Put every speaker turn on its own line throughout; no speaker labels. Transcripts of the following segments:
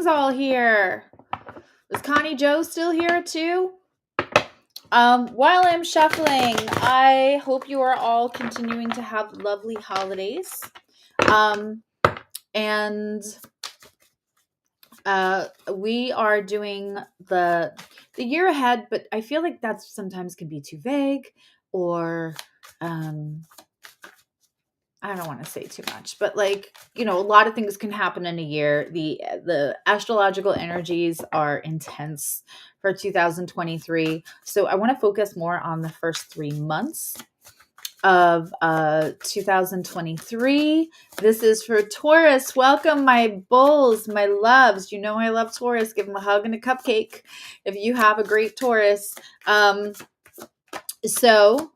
gang's all here. Is Connie Joe still here too? While I'm shuffling, I hope you are all continuing to have lovely holidays. And we are doing the year ahead, but I feel like that sometimes can be too vague, or I don't want to say too much, but like, a lot of things can happen in a year. The astrological energies are intense for 2023. So I want to focus more on the first 3 months of 2023. This is for Taurus. Welcome, my bulls, my loves. You know I love Taurus. Give them a hug and a cupcake if you have a great Taurus. So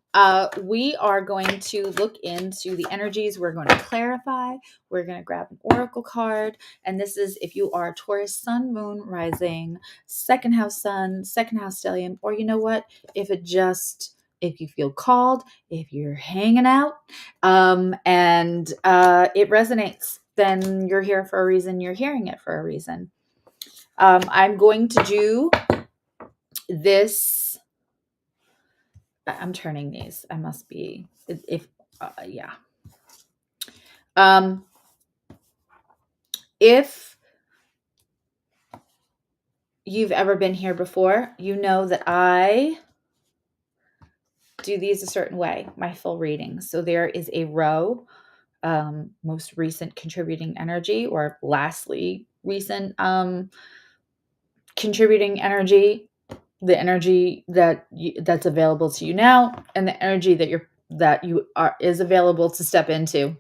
we are going to look into the energies. We're going to clarify. We're going to grab an oracle card. And this is if you are Taurus, sun, moon, rising, second house sun, second house stellium, or you know what? If you feel called, if you're hanging out, and it resonates, then you're here for a reason. You're hearing it for a reason. I'm going to do this. I'm turning these. I must be, yeah. If you've ever been here before, you know that I do these a certain way, my full readings. So there is a row, most recent contributing energy, or lastly recent contributing energy, the energy that's available to you now, and the energy that is available to step into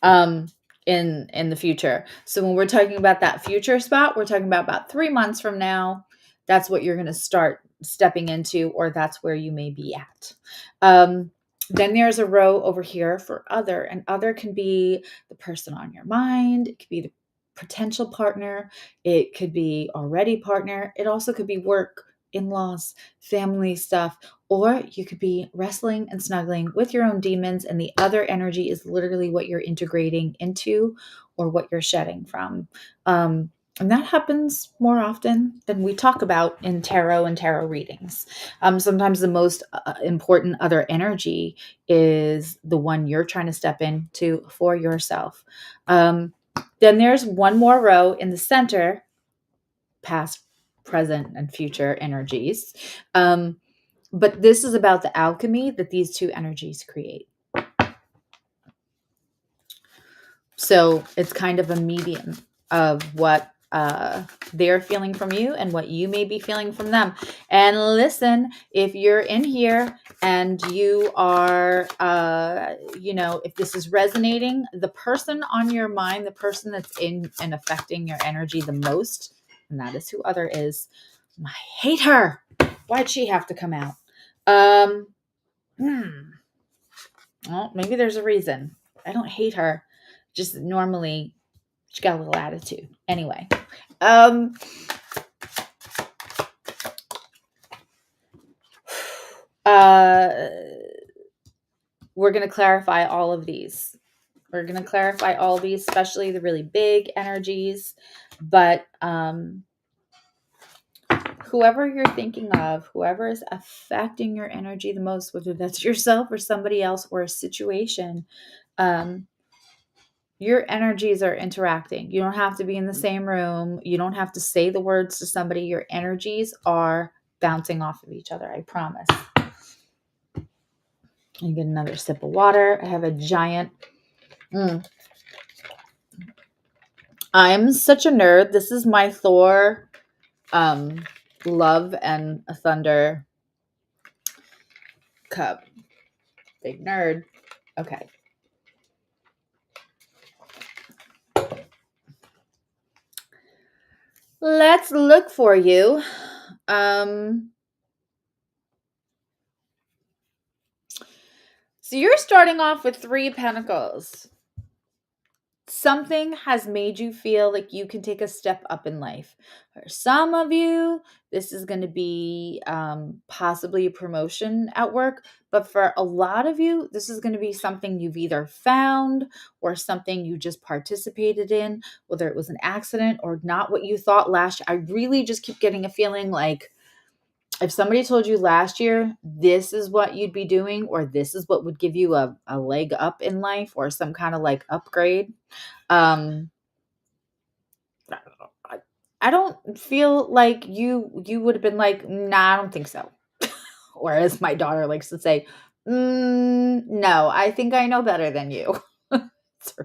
in the future. So when we're talking about that future spot, we're talking about 3 months from now. That's what you're going to start stepping into, or that's where you may be at. Then there's a row over here for other, and other can be the person on your mind. It could be the potential partner. It could be already partner. It also could be work, in-laws, family stuff, or you could be wrestling and snuggling with your own demons, and the other energy is literally what you're integrating into or what you're shedding from. And that happens more often than we talk about in tarot and tarot readings. Sometimes the most important other energy is the one you're trying to step into for yourself. Then there's one more row in the center, past, present, and future energies. But this is about the alchemy that these two energies create. So it's kind of a medium of what they're feeling from you and what you may be feeling from them. And listen, if you're in here and you are, if this is resonating, the person on your mind, the person that's in and affecting your energy the most, and that is who other is. I hate her. Why'd she have to come out? Well, maybe there's a reason. I don't hate her. Just normally she got a little attitude. Anyway. We're going to clarify all of these. We're going to clarify all of these, especially the really big energies. But whoever you're thinking of, whoever is affecting your energy the most, whether that's yourself or somebody else or a situation, your energies are interacting. You don't have to be in the same room. You don't have to say the words to somebody. Your energies are bouncing off of each other. I promise. You get another sip of water. I have a giant. I'm such a nerd. This is my Thor, love and a thunder cup. Big nerd. Okay. Let's look for you. So you're starting off with 3 pentacles. something has made you feel like you can take a step up in life. For some of you, this is going to be possibly a promotion at work. But for a lot of you, this is going to be something you've either found or something you just participated in, whether it was an accident or not what you thought last year. I really just keep getting a feeling like if somebody told you last year, this is what you'd be doing, or this is what would give you a leg up in life or some kind of like upgrade, um, I I don't feel like you would have been like, nah, I don't think so. Or as my daughter likes to say, no, I think I know better than you. It's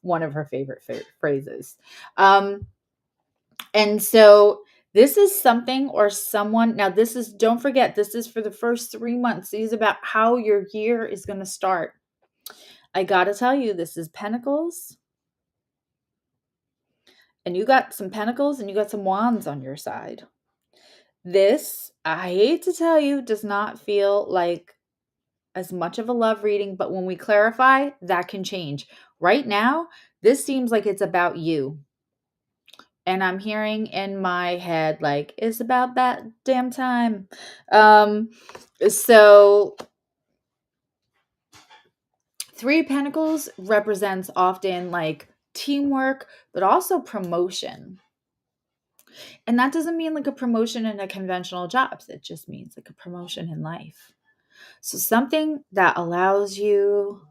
one of her favorite phrases. Um, and so this is something or someone. Now, this is, don't forget, this is for the first 3 months. This is about how your year is going to start. I got to tell you, this is Pentacles. And you got some Pentacles and you got some Wands on your side. This, I hate to tell you, does not feel like as much of a love reading, but when we clarify, that can change. Right now, this seems like it's about you. And I'm hearing in my head, like, it's about that damn time. So 3 of Pentacles represents often like teamwork, but also promotion. And that doesn't mean like a promotion in a conventional jobs. It just means like a promotion in life. So something that allows you,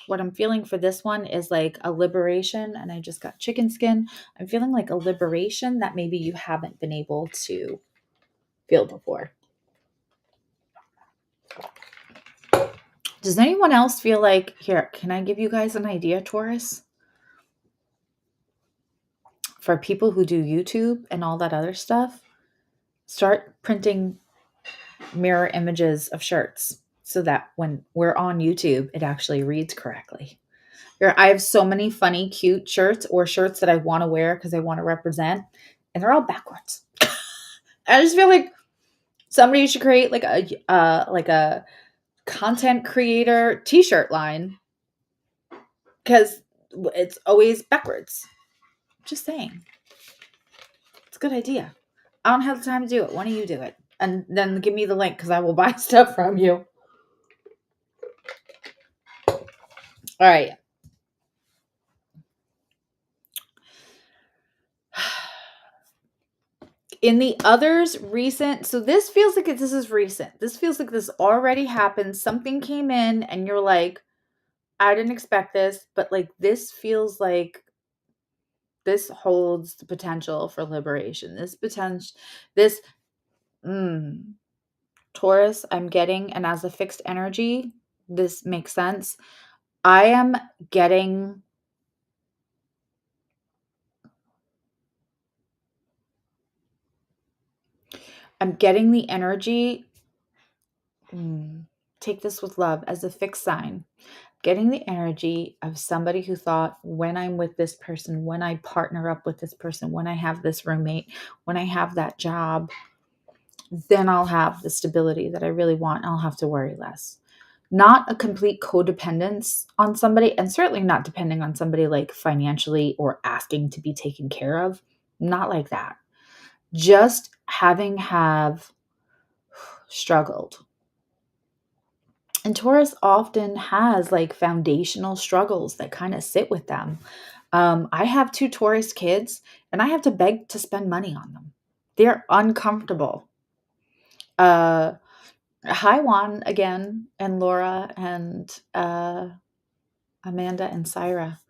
what I'm feeling for this one is like a liberation. And I just got chicken skin. I'm feeling like a liberation that maybe you haven't been able to feel before. Does anyone else feel like, here, can I give you guys an idea, Taurus? For people who do YouTube and all that other stuff, start printing mirror images of shirts so that when we're on YouTube, it actually reads correctly. I have so many funny, cute shirts or shirts that I want to wear because I want to represent, and they're all backwards. I just feel like somebody should create like a content creator t-shirt line because it's always backwards. Just saying. It's a good idea. I don't have the time to do it. Why don't you do it? And then give me the link because I will buy stuff from you. All right. In the others, recent. So this feels like this is recent. This feels like this already happened. Something came in and you're like, I didn't expect this, but like this feels like this holds the potential for liberation. This Taurus, I'm getting, and as a fixed energy, this makes sense. I am getting the energy. Take this with love as a fixed sign. Getting the energy of somebody who thought, when I'm with this person, when I partner up with this person, when I have this roommate, when I have that job, then I'll have the stability that I really want. I'll have to worry less. Not a complete codependence on somebody, and certainly not depending on somebody like financially or asking to be taken care of. Not like that. Just have struggled. And Taurus often has like foundational struggles that kind of sit with them. I have 2 Taurus kids and I have to beg to spend money on them. They're uncomfortable. Hi Juan again, and Laura and Amanda and Syra.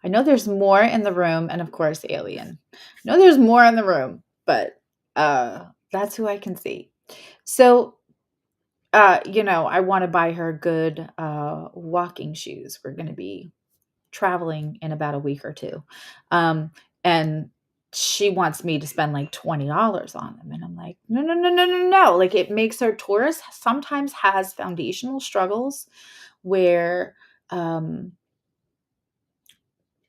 I know there's more in the room, and of course Alien. I know there's more in the room, but that's who I can see. So I want to buy her good walking shoes. We're going to be traveling in about a week or 2. And she wants me to spend like $20 on them. And I'm like, no, no, no, no, no, no. Like it makes her, Taurus sometimes has foundational struggles where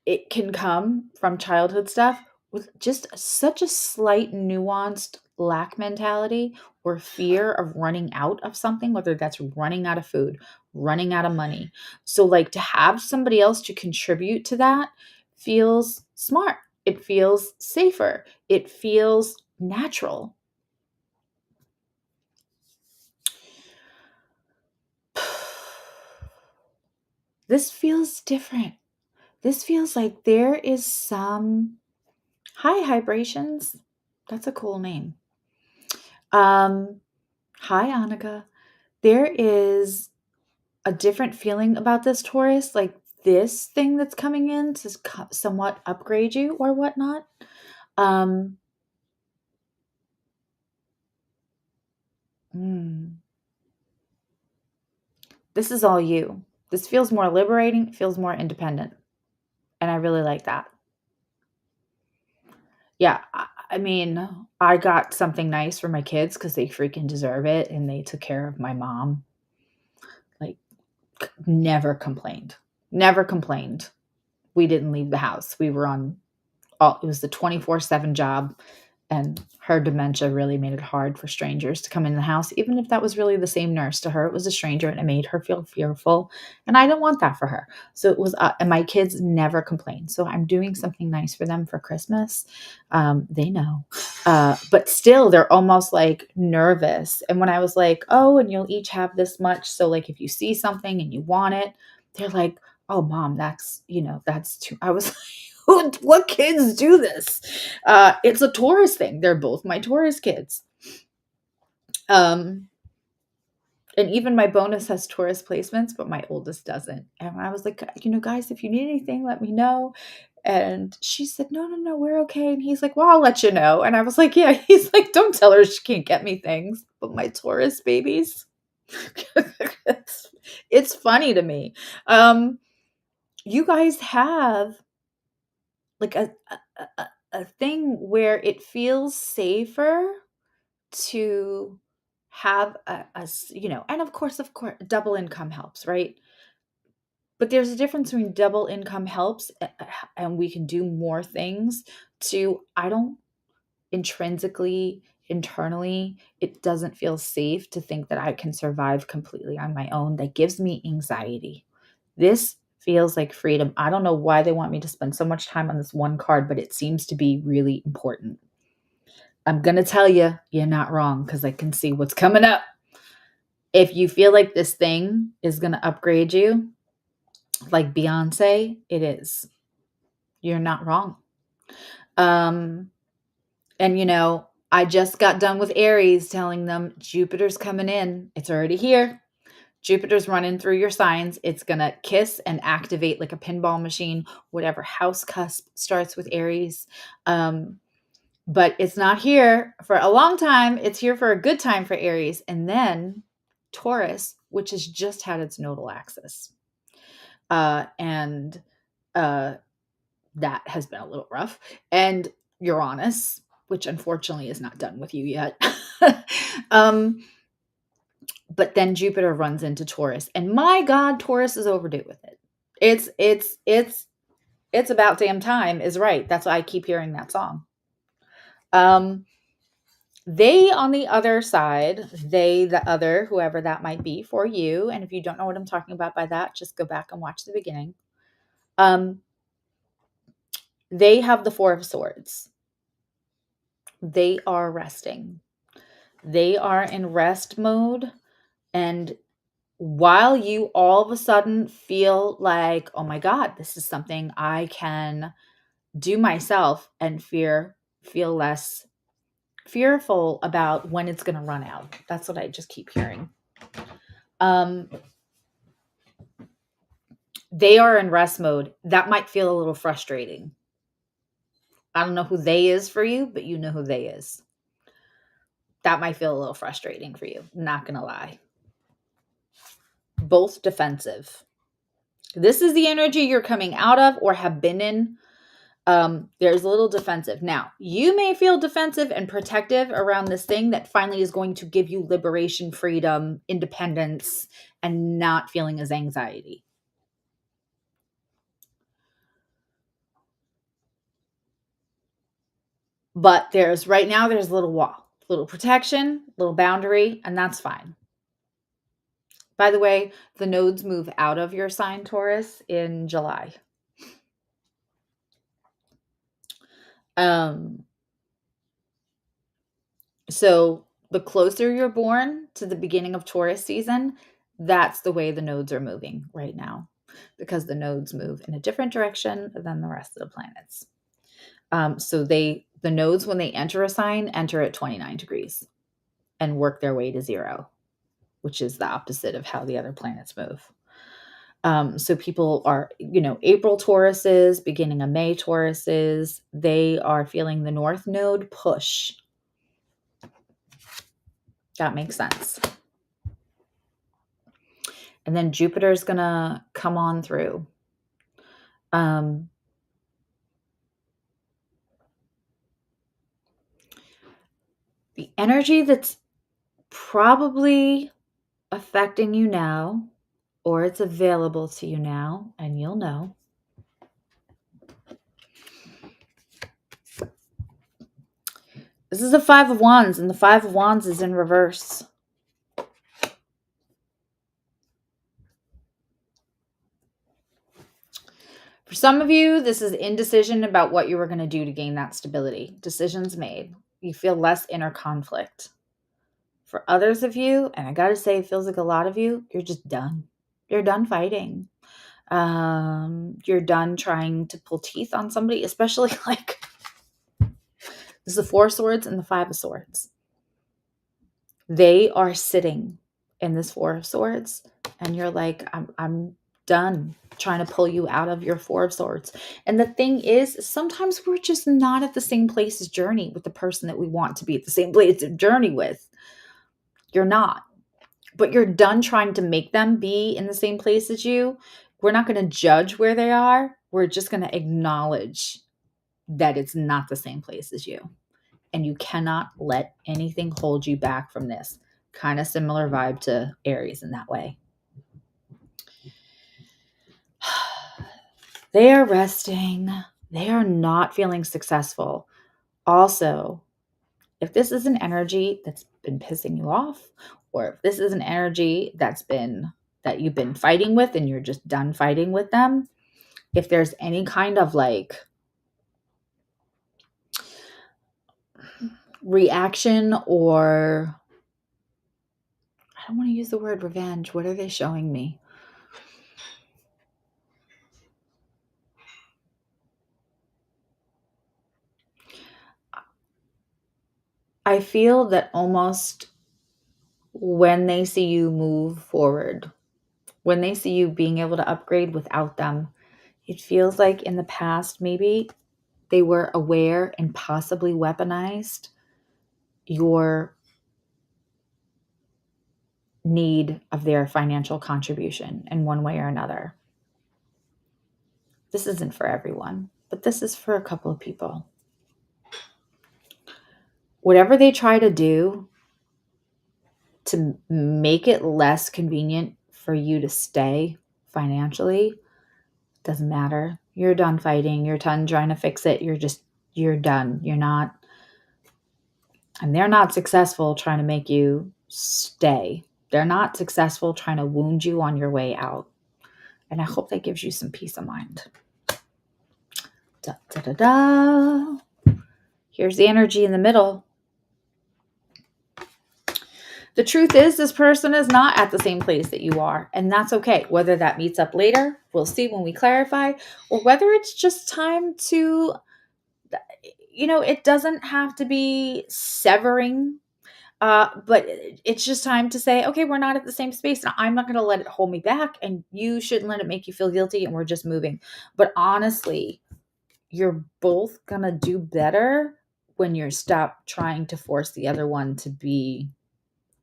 it can come from childhood stuff with just such a slight nuanced lack mentality or fear of running out of something, whether that's running out of food, running out of money. So like to have somebody else to contribute to that feels smart. It feels safer. It feels natural. This feels different. This feels like there is some high vibrations. That's a cool name. Hi, Annika. There is a different feeling about this Taurus, like this thing that's coming in to somewhat upgrade you or whatnot. This is all you. This feels more liberating, feels more independent. And I really like that. Yeah, I mean, I got something nice for my kids because they freaking deserve it. And they took care of my mom. Like, never complained. Never complained. We didn't leave the house. We were on it was the 24/7 job. And her dementia really made it hard for strangers to come in the house, even if that was really the same nurse. To her, it was a stranger, and it made her feel fearful. And I didn't want that for her. So it was, and my kids never complained. So I'm doing something nice for them for Christmas. They know, but still, they're almost like nervous. And when I was like, "Oh, and you'll each have this much," so like if you see something and you want it, they're like, "Oh, mom, that's too." I was like, what kids do this? It's a Taurus thing. They're both my Taurus kids. And even my bonus has Taurus placements, but my oldest doesn't. And I was like, guys, if you need anything, let me know. And she said, no, we're okay. And he's like, well, I'll let you know. And I was like, yeah. He's like, don't tell her she can't get me things. But my Taurus babies, it's funny to me. You guys have like a thing where it feels safer to have and of course, double income helps, right? But there's a difference between double income helps and we can do more things to, I don't intrinsically, internally, it doesn't feel safe to think that I can survive completely on my own. That gives me anxiety. This feels like freedom. I don't know why they want me to spend so much time on this one card, but it seems to be really important. I'm going to tell you, you're not wrong because I can see what's coming up. If you feel like this thing is going to upgrade you, like Beyonce, it is. You're not wrong. And I just got done with Aries telling them Jupiter's coming in. It's already here. Jupiter's running through your signs. It's going to kiss and activate like a pinball machine, whatever house cusp starts with Aries. But it's not here for a long time. It's here for a good time for Aries. And then Taurus, which has just had its nodal axis. And that has been a little rough. And Uranus, which unfortunately is not done with you yet. But then Jupiter runs into Taurus, and my God, Taurus is overdue with it. It's about damn time is right. That's why I keep hearing that song. They on the other side, whoever that might be for you. And if you don't know what I'm talking about by that, just go back and watch the beginning. They have the Four of Swords. They are resting. They are in rest mode. And while you all of a sudden feel like, oh my God, this is something I can do myself and feel less fearful about when it's going to run out. That's what I just keep hearing. They are in rest mode. That might feel a little frustrating. I don't know who they is for you, but you know who they is. That might feel a little frustrating for you. Not going to lie. Both defensive. This is the energy you're coming out of or have been in. There's a little defensive. Now, you may feel defensive and protective around this thing that finally is going to give you liberation, freedom, independence, and not feeling as anxiety. But right now, there's a little wall, little protection, little boundary, and that's fine. By the way, the nodes move out of your sign, Taurus, in July. So the closer you're born to the beginning of Taurus season, that's the way the nodes are moving right now, because the nodes move in a different direction than the rest of the planets. So the nodes, when they enter a sign, enter at 29 degrees and work their way to 0, which is the opposite of how the other planets move. So people are, April Tauruses, beginning of May Tauruses, they are feeling the North Node push. That makes sense. And then Jupiter is going to come on through. The energy that's probably affecting you now, or it's available to you now, and you'll know. This is the Five of Wands, and the Five of Wands is in reverse. For some of you, this is indecision about what you were going to do to gain that stability. Decisions made. You feel less inner conflict. For others of you, and I got to say, it feels like a lot of you, you're just done. You're done fighting. You're done trying to pull teeth on somebody, especially like this is the Four of Swords and the Five of Swords. They are sitting in this Four of Swords, and you're like, I'm done trying to pull you out of your Four of Swords. And the thing is, sometimes we're just not at the same place as journey with the person that we want to be at the same place of journey with. You're not. But you're done trying to make them be in the same place as you. We're not going to judge where they are. We're just going to acknowledge that it's not the same place as you. And you cannot let anything hold you back from this. Kind of similar vibe to Aries in that way. They are resting. They are not feeling successful. Also, if this is an energy that's been pissing you off, or if this is an energy that you've been fighting with and you're just done fighting with them, if there's any kind of like reaction, or I don't want to use the word revenge. What are they showing me? I feel that almost when they see you move forward, when they see you being able to upgrade without them, it feels like in the past, maybe they were aware and possibly weaponized your need of their financial contribution in one way or another. This isn't for everyone, but this is for a couple of people. Whatever they try to do to make it less convenient for you to stay financially, doesn't matter. You're done fighting. You're done trying to fix it. You're done. You're not, and they're not successful trying to make you stay. They're not successful trying to wound you on your way out. And I hope that gives you some peace of mind. Da, da, da, da. Here's the energy in the middle. The truth is, this person is not at the same place that you are, and that's okay. Whether that meets up later, we'll see when we clarify, or whether it's just time to, it doesn't have to be severing, but it's just time to say, okay, we're not at the same space, and I'm not going to let it hold me back, and you shouldn't let it make you feel guilty, and we're just moving. But honestly, you're both going to do better when you stop trying to force the other one to be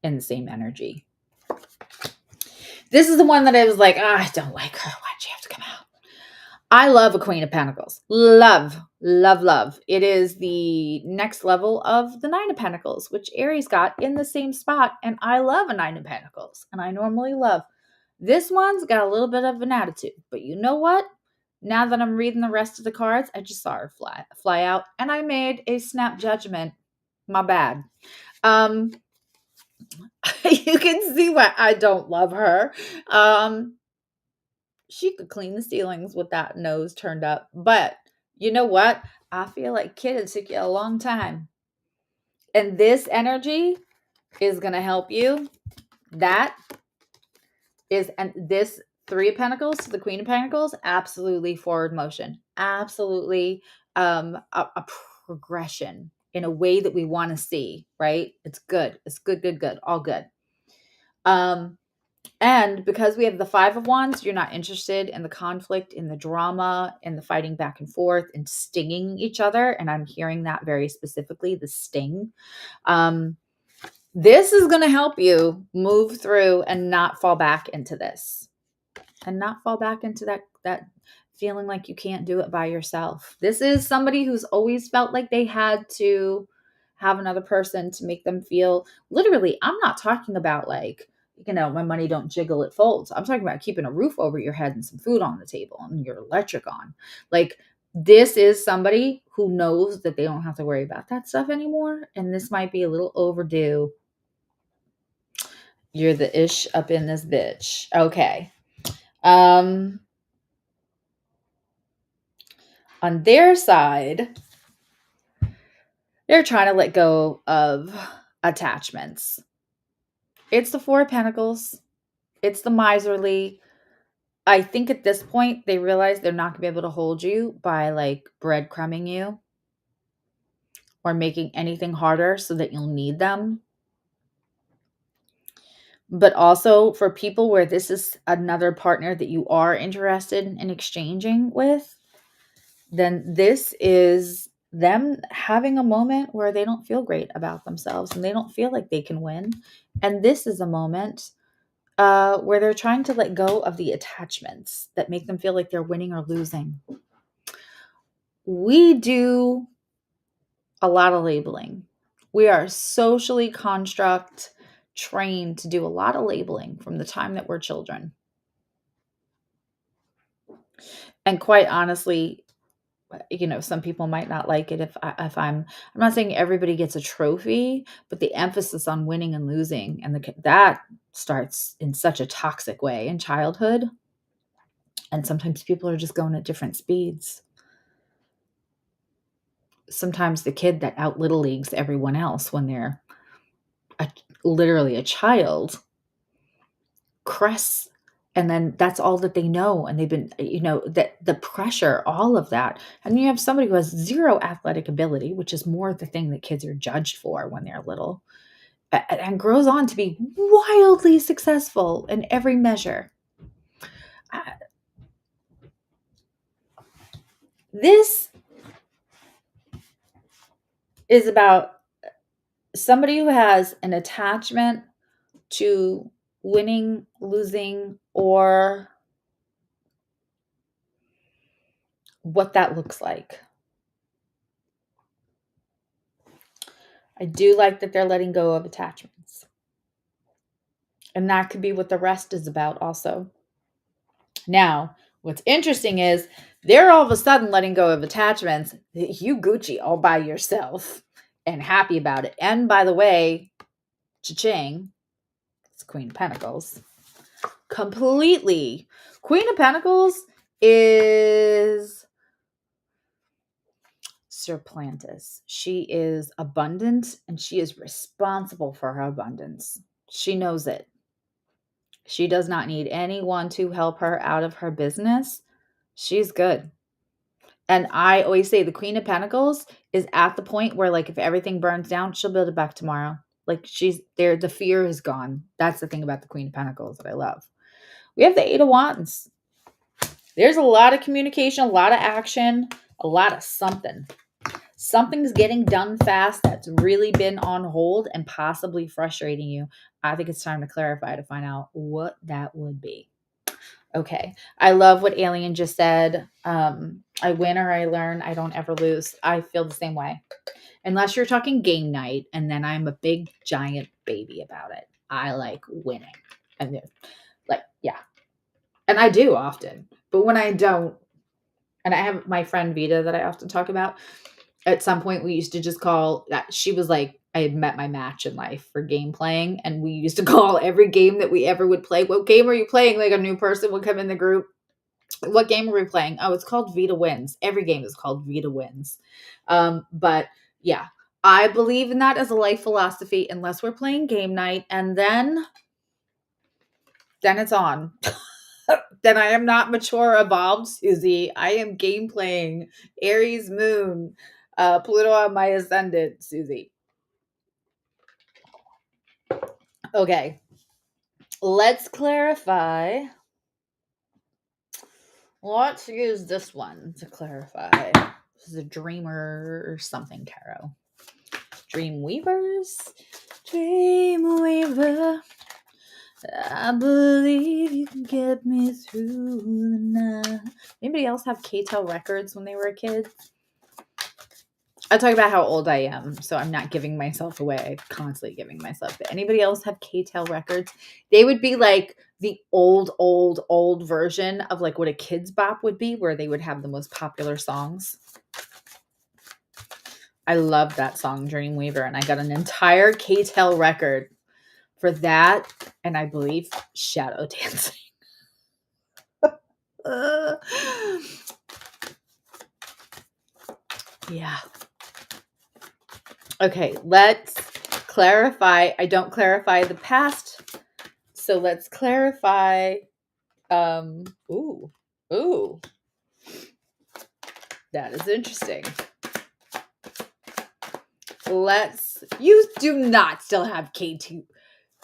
in the same energy. This is the one that I was like, I don't like her. Why'd she have to come out? I love a Queen of Pentacles. Love, love, love. It is the next level of the Nine of Pentacles, which Aries got in the same spot. And I love a Nine of Pentacles. And I normally love. This one's got a little bit of an attitude. But you know what? Now that I'm reading the rest of the cards, I just saw her fly out. And I made a snap judgment. My bad. You can see why I don't love her. Um, she could clean the ceilings with that nose turned up. But you know what? I feel like kid, it took you a long time. And this energy is going to help you. That is, and this Three of Pentacles to the Queen of Pentacles, absolutely forward motion. Absolutely a progression in a way that we want to see, right? It's good. It's good, good, good. All good. And because we have the Five of Wands, you're not interested in the conflict, in the drama, in the fighting back and forth, and stinging each other. And I'm hearing that very specifically, the sting. This is going to help you move through and not fall back into this. And not fall back into that feeling like you can't do it by yourself. This is somebody who's always felt like they had to have another person to make them feel, literally, I'm not talking about like, my money don't jiggle, it folds. I'm talking about keeping a roof over your head and some food on the table and your electric on. Like, this is somebody who knows that they don't have to worry about that stuff anymore. And this might be a little overdue. You're the ish up in this bitch. Okay. On their side, they're trying to let go of attachments. It's the Four of Pentacles. It's the miserly. I think at this point, they realize they're not going to be able to hold you by like breadcrumbing you or making anything harder so that you'll need them. But also for people where this is another partner that you are interested in exchanging with, then this is them having a moment where they don't feel great about themselves and they don't feel like they can win. And this is a moment where they're trying to let go of the attachments that make them feel like they're winning or losing. We do a lot of labeling. We are socially trained to do a lot of labeling from the time that we're children. And quite honestly, some people might not like it if I'm not saying everybody gets a trophy, but the emphasis on winning and losing and that starts in such a toxic way in childhood. And sometimes people are just going at different speeds. Sometimes the kid that out little leagues everyone else when they're literally a child crests, and then that's all that they know, and they've been that the pressure, all of that. And you have somebody who has zero athletic ability, which is more the thing that kids are judged for when they're little, and grows on to be wildly successful in every measure. This is about somebody who has an attachment to winning, losing, or what that looks like. I do like that they're letting go of attachments. And that could be what the rest is about also. Now, what's interesting is they're all of a sudden letting go of attachments. You Gucci all by yourself and happy about it. And by the way, cha-ching, it's Queen of Pentacles. Completely. Queen of Pentacles is Serplantis. She is abundant and she is responsible for her abundance. She knows it. She does not need anyone to help her out of her business. She's good. And I always say the Queen of Pentacles is at the point where, like, if everything burns down, she'll build it back tomorrow. Like, she's there. The fear is gone. That's the thing about the Queen of Pentacles that I love. We have the Eight of Wands. There's a lot of communication, a lot of action, a lot of something. Something's getting done fast that's really been on hold and possibly frustrating you. I think it's time to clarify to find out what that would be. Okay. I love what Alien just said. I win or I learn. I don't ever lose. I feel the same way. Unless you're talking game night, and then I'm a big giant baby about it. I like winning. And like, yeah. And I do often. But when I don't, and I have my friend Vita that I often talk about, at some point we used to just call that, she was like I had met my match in life for game playing. And we used to call every game that we ever would play, what game are you playing? Like a new person would come in the group. What game are we playing? Oh, it's called Vita Wins. Every game is called Vita Wins. But yeah, I believe in that as a life philosophy, unless we're playing game night, and then it's on. Then I am not mature evolved, Susie. I am game playing Aries moon, Pluto on my ascendant, Susie. Okay, let's clarify. Let's use this one to clarify. This is a dreamer or something tarot. Dream weavers. Dream weaver. I believe you can get me through the night. Anybody else have K-Tel records when they were a kid? I talk about how old I am, so I'm not giving myself away. I'm constantly giving myself. But anybody else have K-Tel records? They would be like the old version of like what a Kids Bop would be, where they would have the most popular songs. I love that song, Dreamweaver, and I got an entire K-Tel record for that, and I believe shadow dancing. Yeah. Okay, let's clarify. I don't clarify the past, so let's clarify. Ooh, that is interesting. You do not still have K2.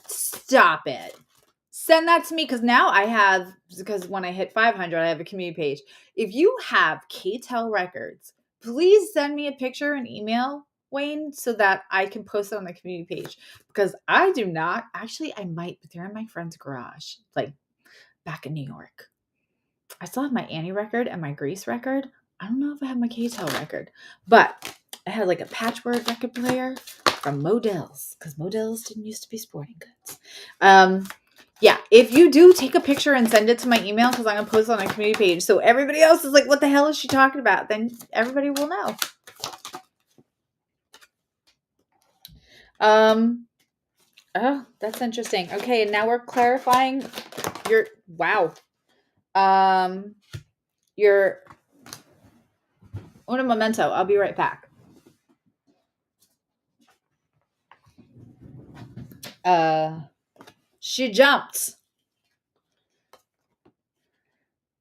Stop it. Send that to me, because now I have, because when I hit 500, I have a community page. If you have K-Tel records, please send me a picture and email, Wayne, so that I can post it on the community page, because I do not. Actually, I might, but they're in my friend's garage, like back in New York. I still have my Annie record and my Grease record. I don't know if I have my K-Tel record, but I had like a patchwork record player from Modell's, because Modell's didn't used to be sporting goods. Yeah, if you do, take a picture and send it to my email, because I'm going to post it on my community page. So everybody else is like, what the hell is she talking about? Then everybody will know. Oh, that's interesting. Okay, and now we're clarifying your, wow. Your, un momento, I'll be right back. She jumped.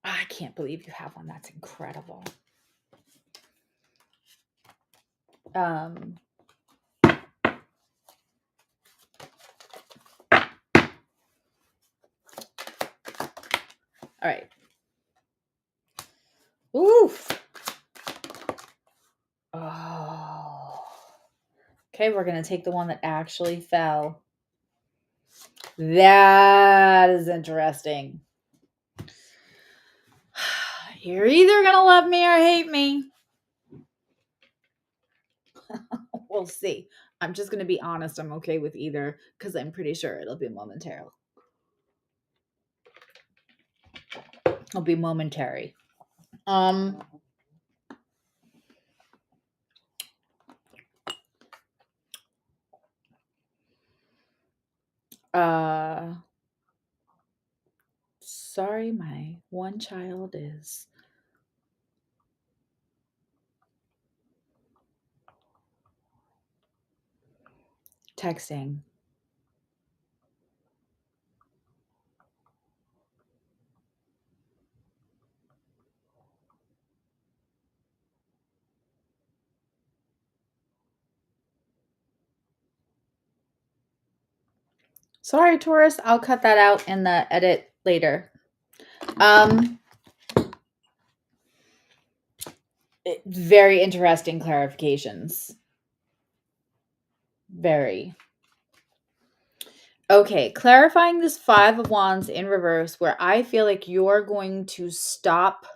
I can't believe you have one. That's incredible. All right. Oof. Oh. Okay, we're going to take the one that actually fell. That is interesting. You're either going to love me or hate me. We'll see. I'm just going to be honest. I'm okay with either, because I'm pretty sure it'll be momentary. It'll be momentary. Sorry, my one child is texting. Sorry, Taurus. I'll cut that out in the edit later. Very interesting clarifications. Very. Okay, clarifying this 5 of Wands in reverse, where I feel like you're going to stop.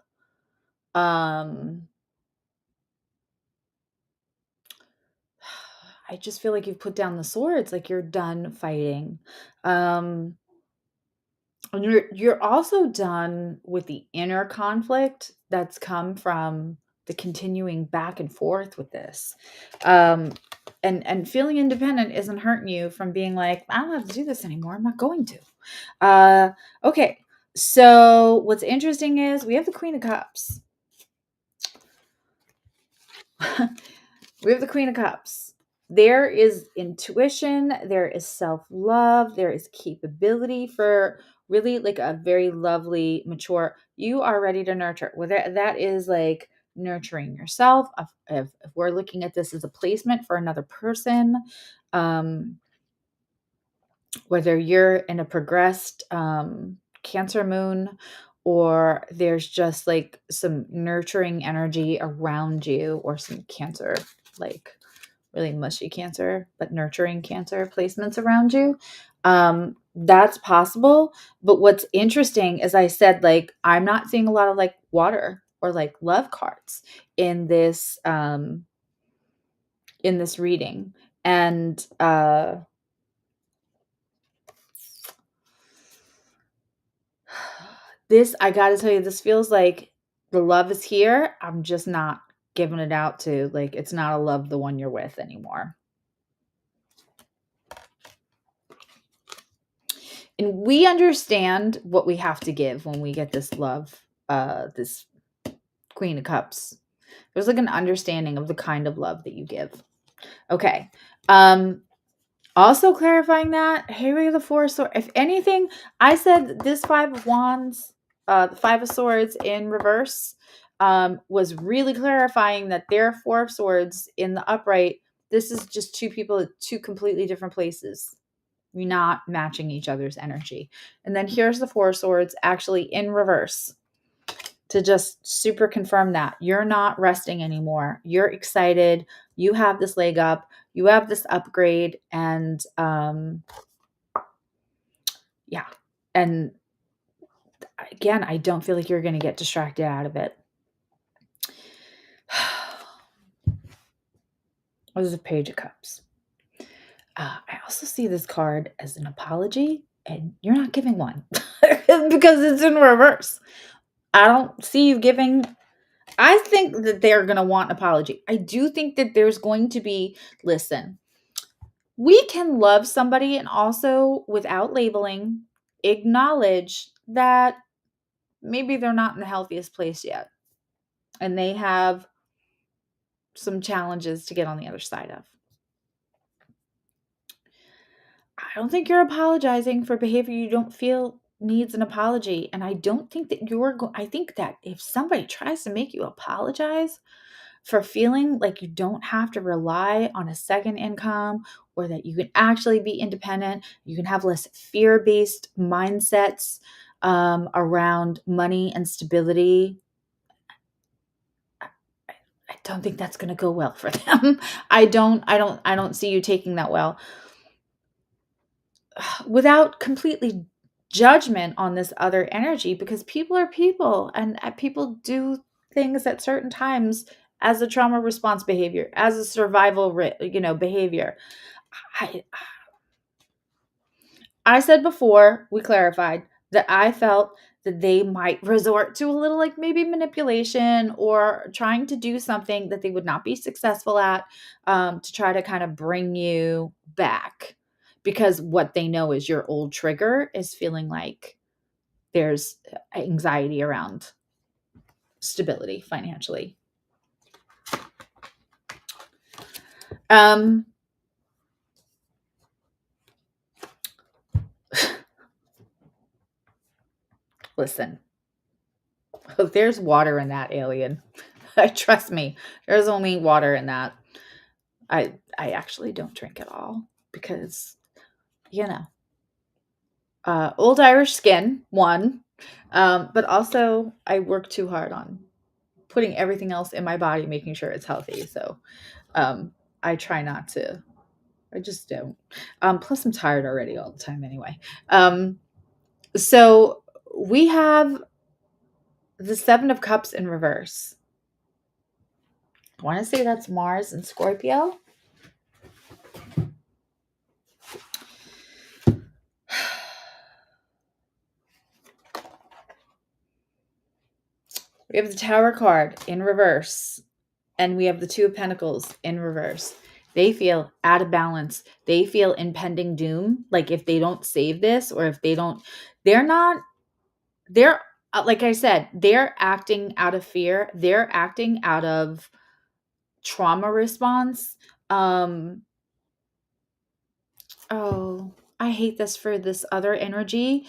I just feel like you've put down the swords, like you're done fighting. And you're also done with the inner conflict that's come from the continuing back and forth with this. And feeling independent isn't hurting you from being like, I don't have to do this anymore. I'm not going to. Okay. So what's interesting is we have the Queen of Cups. We have the Queen of Cups. There is intuition, there is self-love, there is capability for really like a very lovely, mature, you are ready to nurture. Whether that is like nurturing yourself, if we're looking at this as a placement for another person, um, whether you're in a progressed Cancer moon, or there's just like some nurturing energy around you, or some Cancer, like really mushy Cancer, but nurturing Cancer placements around you. That's possible. But what's interesting, as I said, like I'm not seeing a lot of like water or like love cards in this reading. And this, I gotta tell you, this feels like the love is here. I'm just not giving it out to, like, it's not a love the one you're with anymore. And we understand what we have to give when we get this love, this Queen of Cups. There's like an understanding of the kind of love that you give. Okay. Also clarifying that, here we have the Four of Swords. If anything, I said this Five of Wands, the Five of Swords in reverse, was really clarifying that there are Four of Swords in the upright. This is just two people at two completely different places. You're not matching each other's energy. And then here's the Four of Swords actually in reverse to just super confirm that you're not resting anymore. You're excited. You have this leg up. You have this upgrade. And yeah. And again, I don't feel like you're going to get distracted out of it. This is a Page of Cups. I also see this card as an apology, and you're not giving one because it's in reverse. I don't see you giving. I think that they're going to want an apology. I do think that there's going to be, listen, we can love somebody and also, without labeling, acknowledge that maybe they're not in the healthiest place yet. And they have some challenges to get on the other side of. I don't think you're apologizing for behavior you don't feel needs an apology. And I don't think that I think that if somebody tries to make you apologize for feeling like you don't have to rely on a second income, or that you can actually be independent, you can have less fear-based mindsets around money and stability, I don't think that's going to go well for them. I don't see you taking that well. Without completely judgment on this other energy, because people are people, and people do things at certain times as a trauma response behavior, as a survival behavior. I said before, we clarified that I felt that they might resort to a little like maybe manipulation or trying to do something that they would not be successful at, to try to kind of bring you back, because what they know is your old trigger is feeling like there's anxiety around stability financially. Listen, there's water in that, alien. Trust me, there's only water in that. I actually don't drink at all because, old Irish skin, one, but also I work too hard on putting everything else in my body, making sure it's healthy. So I try not to. I just don't. Plus, I'm tired already all the time anyway. So we have the Seven of Cups in reverse. I want to say that's Mars and Scorpio. We have the Tower card in reverse, and we have the Two of Pentacles in reverse. They feel out of balance. They feel impending doom. Like if they don't save this, or if they don't, they're not, they're, like I said, they're acting out of fear. They're acting out of trauma response. Um, oh, I hate this for this other energy.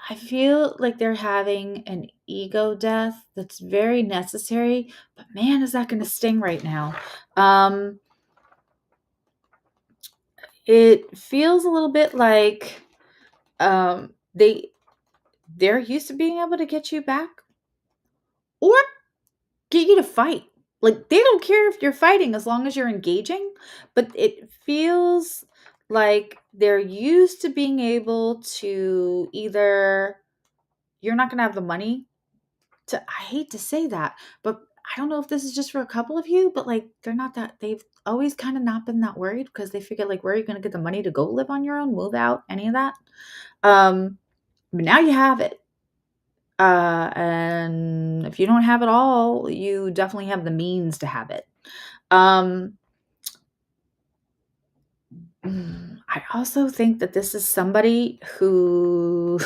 I feel like they're having an ego death that's very necessary, but man, is that going to sting right now. Um, it feels a little bit like they're used to being able to get you back or get you to fight. Like they don't care if you're fighting as long as you're engaging, but it feels like they're used to being able to either you're not going to have the money to, I hate to say that, but I don't know if this is just for a couple of you, but like they're not that, they've always kind of not been that worried because they figure like where are you going to get the money to go live on your own, move out, any of that. But now you have it. And if you don't have it all, you definitely have the means to have it. I also think that this is somebody who,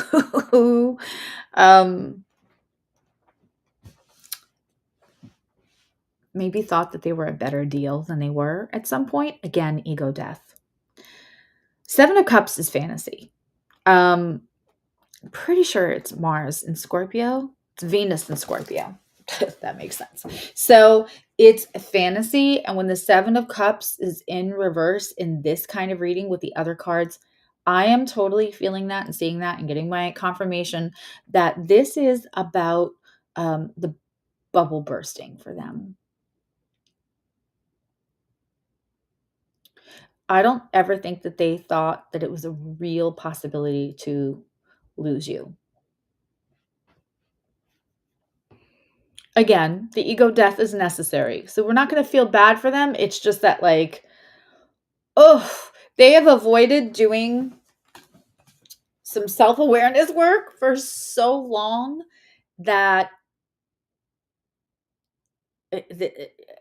maybe thought that they were a better deal than they were at some point. Again, ego death. Seven of Cups is fantasy. I'm pretty sure it's Mars in Scorpio. It's Venus in Scorpio. That makes sense. So it's fantasy. And when the Seven of Cups is in reverse in this kind of reading with the other cards, I am totally feeling that and seeing that and getting my confirmation that this is about the bubble bursting for them. I don't ever think that they thought that it was a real possibility to lose you. Again, the ego death is necessary. So we're not going to feel bad for them. It's just that, like, oh, they have avoided doing some self-awareness work for so long that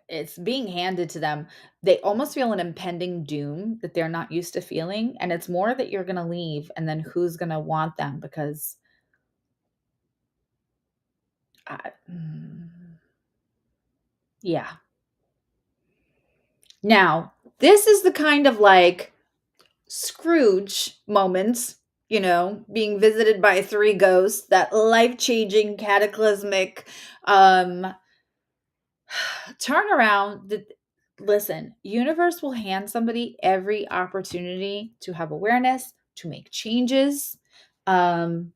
it's being handed to them. They almost feel an impending doom that they're not used to feeling. And it's more that you're going to leave and then who's going to want them because yeah. Now, this is the kind of like Scrooge moments, being visited by three ghosts, that life-changing, cataclysmic turnaround. Listen, universe will hand somebody every opportunity to have awareness, to make changes. And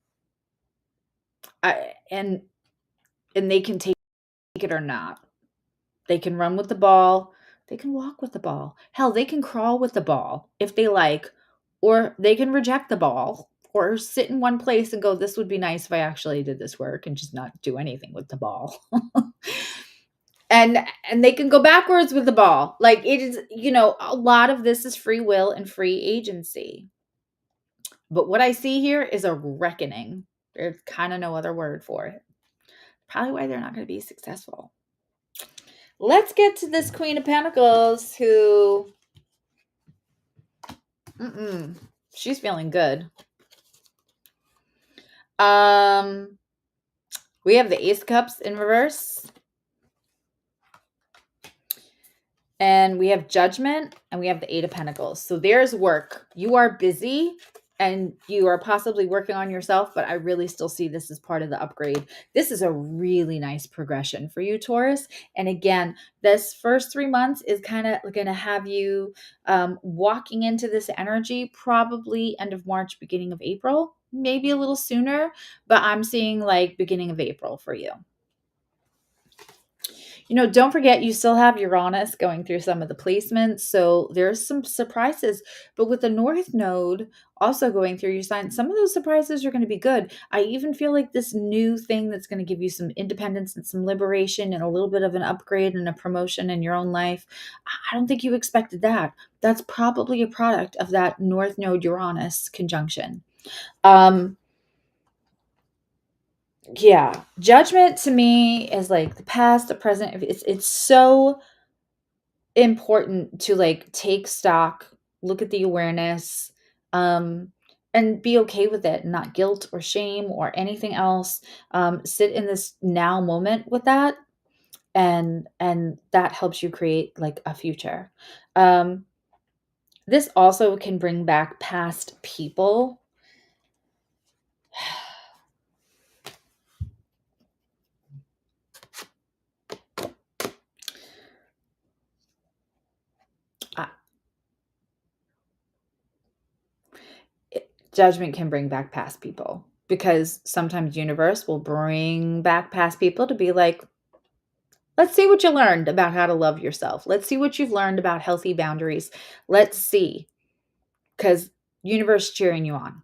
they can take it or not. They can run with the ball. They can walk with the ball. Hell, they can crawl with the ball if they like, or they can reject the ball or sit in one place and go, this would be nice if I actually did this work, and just not do anything with the ball. and they can go backwards with the ball. Like it is, a lot of this is free will and free agency. But what I see here is a reckoning. There's kind of no other word for it. Probably why they're not going to be successful. Let's get to this Queen of Pentacles who, she's feeling good. We have the Ace of Cups in reverse. And we have Judgment, and we have the Eight of Pentacles. So there's work. You are busy, and you are possibly working on yourself, but I really still see this as part of the upgrade. This is a really nice progression for you, Taurus. And again, this first 3 months is kind of going to have you walking into this energy, probably end of March, beginning of April, maybe a little sooner, but I'm seeing like beginning of April for you. Don't forget you still have Uranus going through some of the placements. So there's some surprises. But with the North Node also going through your sign, some of those surprises are going to be good. I even feel like this new thing that's going to give you some independence and some liberation and a little bit of an upgrade and a promotion in your own life. I don't think you expected that. That's probably a product of that North Node Uranus conjunction. Yeah, Judgment to me is like the past, the present. It's so important to like take stock, look at the awareness, um, and be okay with it, not guilt or shame or anything else. Sit in this now moment with that, and that helps you create like a future. Um, this also can bring back past people. Uh, Judgment can bring back past people because sometimes universe will bring back past people to be like, let's see what you learned about how to love yourself. Let's see what you've learned about healthy boundaries. Let's see, because universe cheering you on,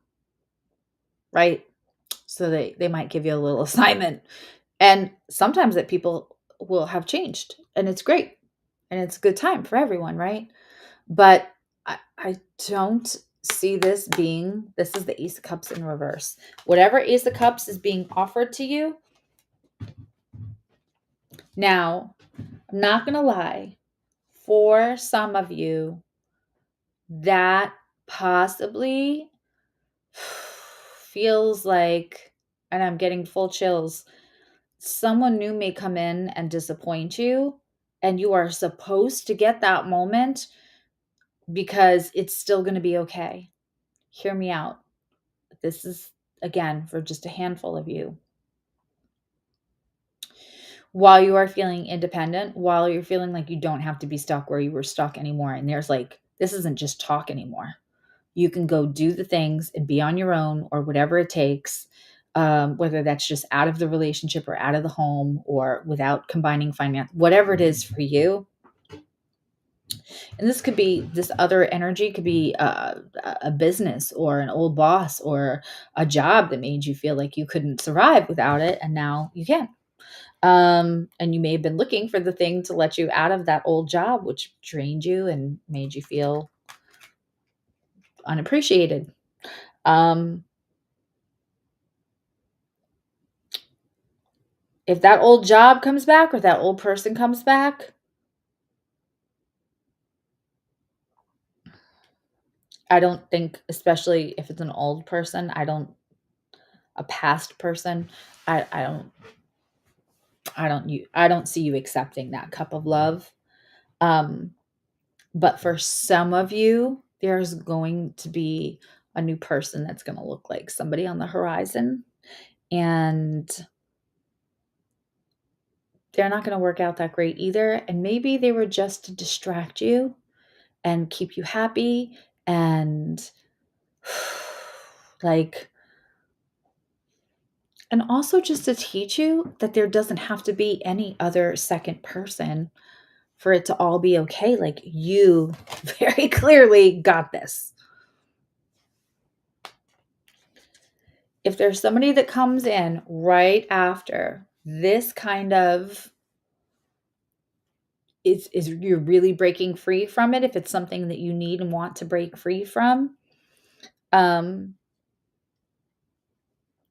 right? So they might give you a little assignment. And sometimes that people will have changed, and it's great. And it's a good time for everyone, right? But I don't see this being, this is the Ace of Cups in reverse. Whatever Ace of Cups is being offered to you. Now, I'm not going to lie. For some of you, that possibly feels like, and I'm getting full chills, someone new may come in and disappoint you, and you are supposed to get that moment because it's still going to be okay. Hear me out. This is, again, for just a handful of you. While you are feeling independent, while you're feeling like you don't have to be stuck where you were stuck anymore, and there's like, this isn't just talk anymore. You can go do the things and be on your own or whatever it takes, whether that's just out of the relationship or out of the home or without combining finance, whatever it is for you. And this could be, this other energy could be a business or an old boss or a job that made you feel like you couldn't survive without it, and now you can. And you may have been looking for the thing to let you out of that old job, which drained you and made you feel unappreciated. If that old job comes back or that old person comes back, I don't think, especially if it's an old person, a past person, I I don't see you accepting that cup of love. Um, but for some of you, there's going to be a new person that's going to look like somebody on the horizon, and they're not going to work out that great either. And maybe they were just to distract you and keep you happy and like, and also just to teach you that there doesn't have to be any other second person for it to all be okay. Like, you very clearly got this. If there's somebody that comes in right after this kind of is you're really breaking free from it, if it's something that you need and want to break free from, and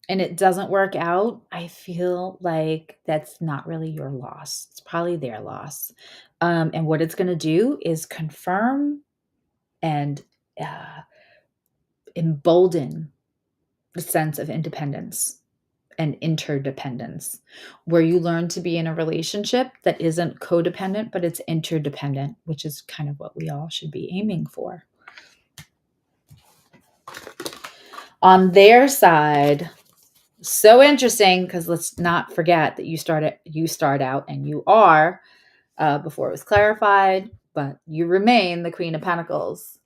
it doesn't work out, I feel like that's not really your loss. It's probably their loss. And what it's going to do is confirm and uh, embolden the sense of independence and interdependence, where you learn to be in a relationship that isn't codependent, but it's interdependent, which is kind of what we all should be aiming for. On their side, so interesting, because let's not forget that you start out, and you are, before it was clarified, but you remain the Queen of Pentacles.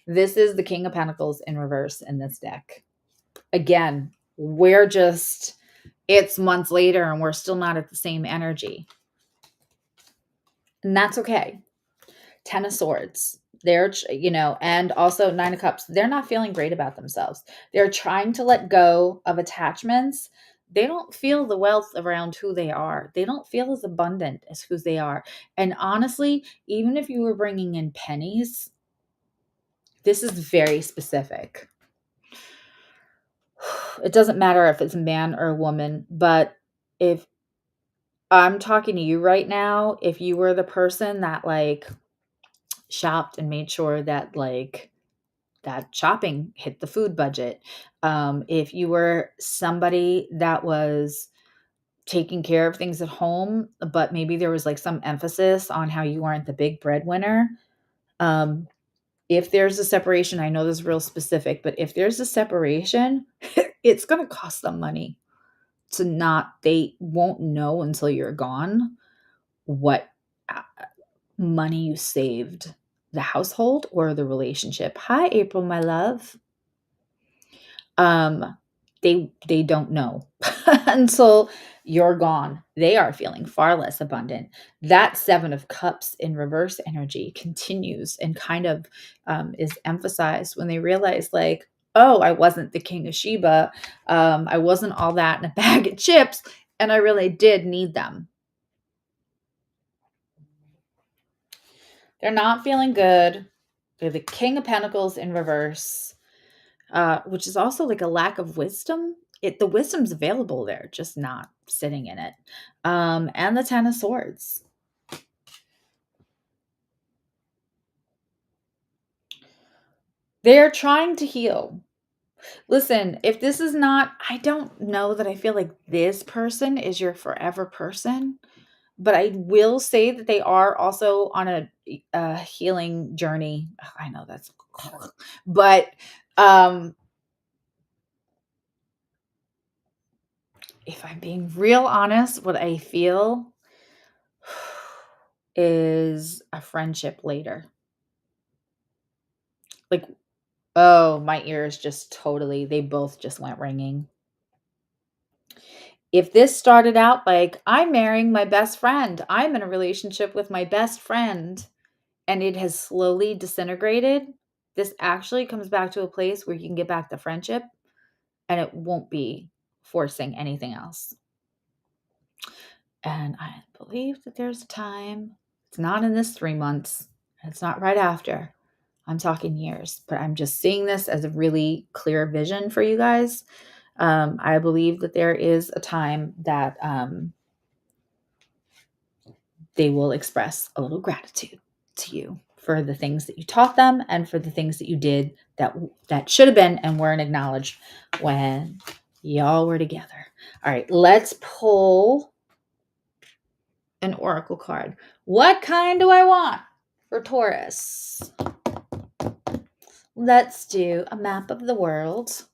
This is the King of Pentacles in reverse in this deck. Again, it's months later and we're still not at the same energy. And that's okay. 10 of Swords. They're, and also 9 of Cups. They're not feeling great about themselves. They're trying to let go of attachments. They don't feel the wealth around who they are. They don't feel as abundant as who they are. And honestly, even if you were bringing in pennies, this is very specific. It doesn't matter if it's a man or a woman, but if I'm talking to you right now, if you were the person that like shopped and made sure that like that shopping hit the food budget. If you were somebody that was taking care of things at home, but maybe there was like some emphasis on how you weren't the big breadwinner. If there's a separation, I know this is real specific, but if there's a separation, it's going to cost them money to not, they won't know until you're gone what money you saved the household or the relationship. Hi, April, my love. They don't know until you're gone. They are feeling far less abundant. That 7 of Cups in reverse energy continues and kind of is emphasized when they realize like, oh, I wasn't the King of Sheba. I wasn't all that in a bag of chips, and I really did need them. They're not feeling good. They're the King of Pentacles in reverse, which is also like a lack of wisdom. The wisdom's available there, just not sitting in it. And the 10 of Swords. They're trying to heal. Listen, if this is not, I don't know that I feel like this person is your forever person, but I will say that they are also on a healing journey. Oh, I know that's, but if I'm being real honest, what I feel is a friendship later. Like, oh, my ears just totally, they both just went ringing. If this started out like, I'm marrying my best friend, I'm in a relationship with my best friend, and it has slowly disintegrated, this actually comes back to a place where you can get back to friendship and it won't be forcing anything else. And I believe that there's a time, it's not in this 3 months, it's not right after. I'm talking years, but I'm just seeing this as a really clear vision for you guys. I believe that there is a time that they will express a little gratitude to you for the things that you taught them and for the things that you did that should have been and weren't acknowledged when y'all were together. All right, let's pull an oracle card. What kind do I want for Taurus? Let's do a map of the world.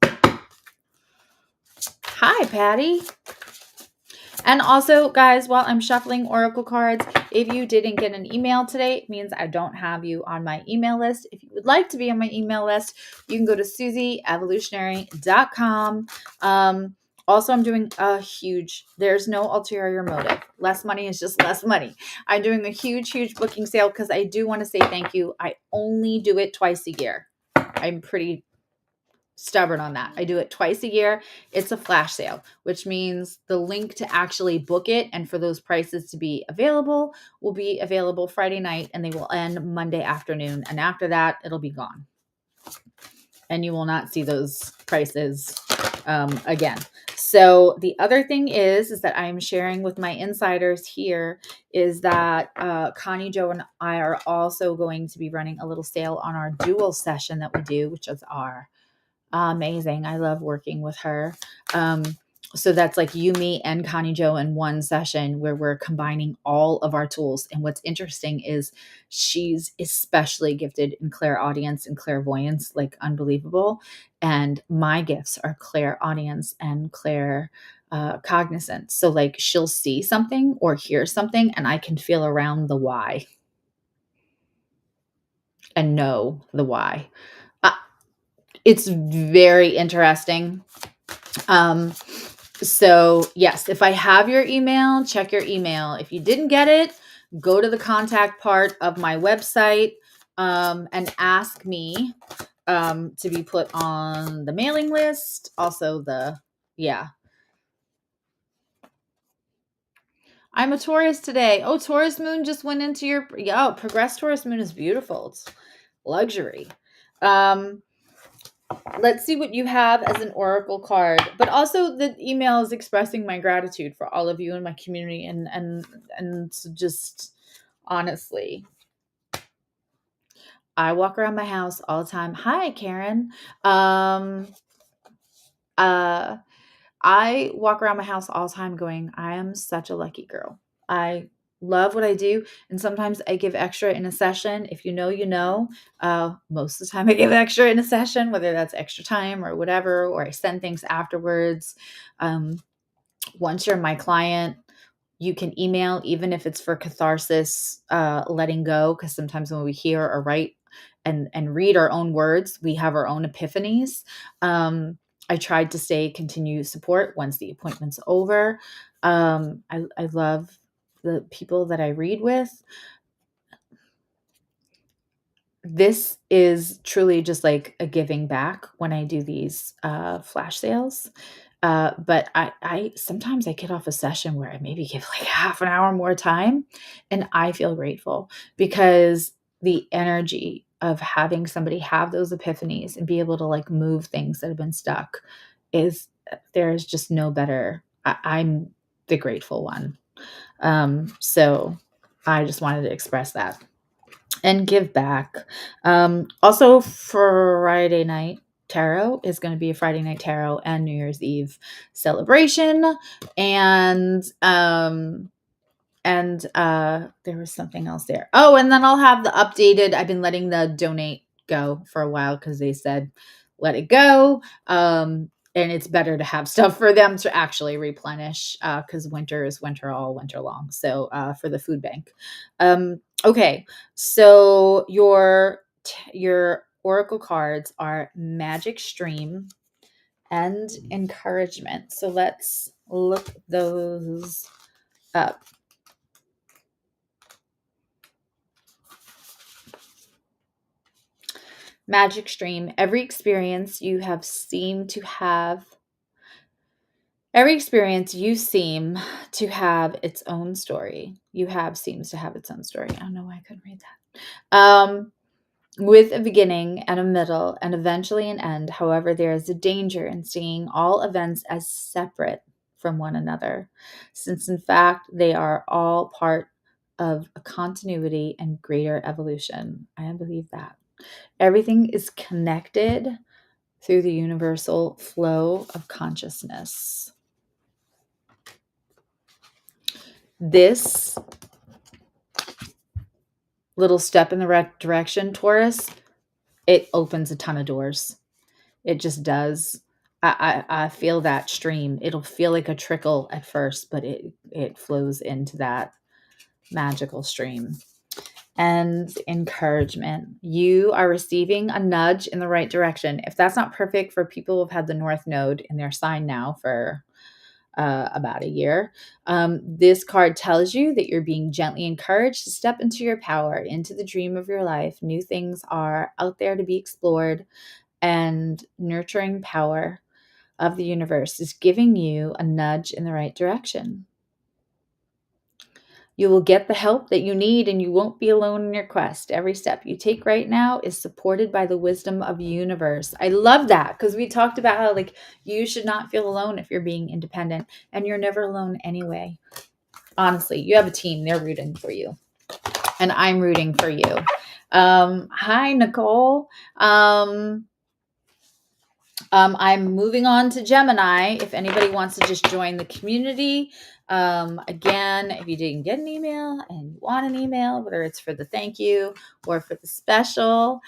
Hi, Patty. And also, guys, while I'm shuffling oracle cards, if you didn't get an email today, it means I don't have you on my email list. If you would like to be on my email list, you can go to susieevolutionary.com. Also, I'm doing there's no ulterior motive. Less money is just less money. I'm doing a huge booking sale because I do want to say thank you. I only do it twice a year. I'm pretty stubborn on that. I do it twice a year. It's a flash sale, which means the link to actually book it and for those prices to be available will be available Friday night, and they will end Monday afternoon. And after that, it'll be gone. And you will not see those prices again. So the other thing is that I'm sharing with my insiders here is that Connie, Joe, and I are also going to be running a little sale on our dual session that we do, which is our amazing. I love working with her. So that's like you, me, and Connie Joe in one session where we're combining all of our tools. And what's interesting is she's especially gifted in clairaudience and clairvoyance, like unbelievable. And my gifts are clairaudience and cognizance. So like she'll see something or hear something and I can feel around the why and know the why. It's very interesting. So yes, if I have your email, check your email. If you didn't get it, go to the contact part of my website and ask me to be put on the mailing list. Also I'm a Taurus today. Oh, Taurus moon just went into your, progressed Taurus moon is beautiful. It's luxury. Let's see what you have as an oracle card. But also the email is expressing my gratitude for all of you in my community and just honestly, I walk around my house all the time. Hi, Karen. Um, uh, I walk around my house all the time going, I am such a lucky girl. I love what I do. And sometimes I give extra in a session. If you know, you know. Most of the time I give extra in a session, whether that's extra time or whatever, or I send things afterwards. Once you're my client, you can email, even if it's for catharsis, letting go, because sometimes when we hear or write and read our own words, we have our own epiphanies. I tried to continue support once the appointment's over. I love the people that I read with. This is truly just like a giving back when I do these flash sales. But I sometimes I get off a session where I maybe give like half an hour more time, and I feel grateful because the energy of having somebody have those epiphanies and be able to like move things that have been stuck is there's just no better. I'm the grateful one. So I just wanted to express that and give back. Also, Friday night tarot is going to be a Friday night tarot and New Year's Eve celebration, and there was something else there. Oh, and then I'll have the updated. I've been letting the donate go for a while because they said let it go. And it's better to have stuff for them to actually replenish because winter is winter all winter long. So for the food bank. Okay, so your oracle cards are Magic Stream and Encouragement. So let's look those up. Magic Stream. Every experience you seem to have its own story. Seems to have its own story. I don't know why I couldn't read that. With a beginning and a middle and eventually an end. However, there is a danger in seeing all events as separate from one another, since in fact they are all part of a continuity and greater evolution. I believe that. Everything is connected through the universal flow of consciousness. This little step in the right direction, Taurus, it opens a ton of doors. It just does. I feel that stream. It'll feel like a trickle at first, but it flows into that magical stream. And encouragement. You are receiving a nudge in the right direction. If that's not perfect for people who've had the North Node in their sign now for about a year, this card tells you that you're being gently encouraged to step into your power, into the dream of your life. New things are out there to be explored, and nurturing power of the universe is giving you a nudge in the right direction. You will get the help that you need, and you won't be alone in your quest. Every step you take right now is supported by the wisdom of the universe. I love that because we talked about how like you should not feel alone if you're being independent, and you're never alone anyway. Honestly, you have a team. They're rooting for you, and I'm rooting for you. Hi, Nicole. I'm moving on to Gemini. If anybody wants to just join the community, again, if you didn't get an email and you want an email, whether it's for the thank you or for the special,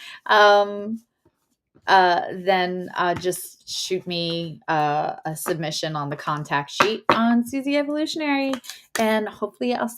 then just shoot me a submission on the contact sheet on Susie Evolutionary, and hopefully I'll